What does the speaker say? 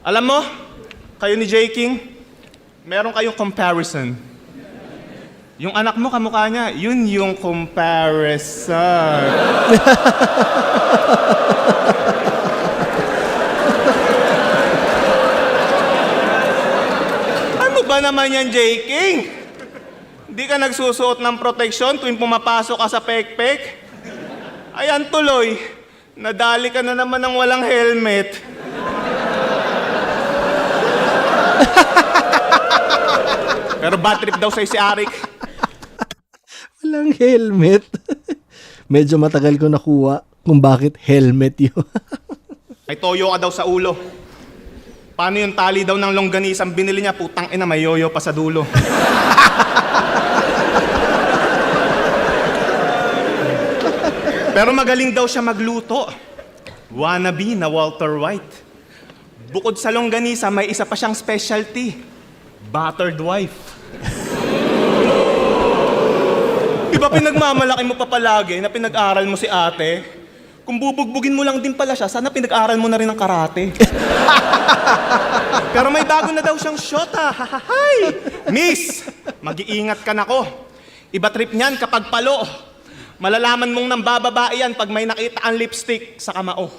Alam mo, kayo ni J. King, meron kayong comparison. Yung anak mo, kamukha niya, yun yung comparison. Ano ba naman yan, J. King? Hindi ka nagsusuot ng proteksyon tuwing pumapasok ka sa pekpek? Ayan tuloy, nadali ka na naman ng walang helmet. Pero bad trip daw sa'yo si Arik. Walang helmet. Medyo matagal ko nakuha kung bakit helmet yun. May toyo ka daw sa ulo. Paano yung tali daw ng longganisang binili niya? Putang ina, may yoyo pa sa dulo. Pero magaling daw siya magluto. Wannabe na Walter White. Bukod sa longganisa, may isa pa siyang specialty. Battered wife. Di ba pinagmamalaki mo pa palagi na pinag-aral mo si ate? Kung bubugbugin mo lang din pala siya, sana pinag-aral mo na rin ng karate. Pero may bago na daw siyang shota. Hi! Miss, mag-iingat ka na ko. Iba trip niyan kapag palo. Malalaman mong nang bababae yan pag may nakita ang lipstick sa kamao.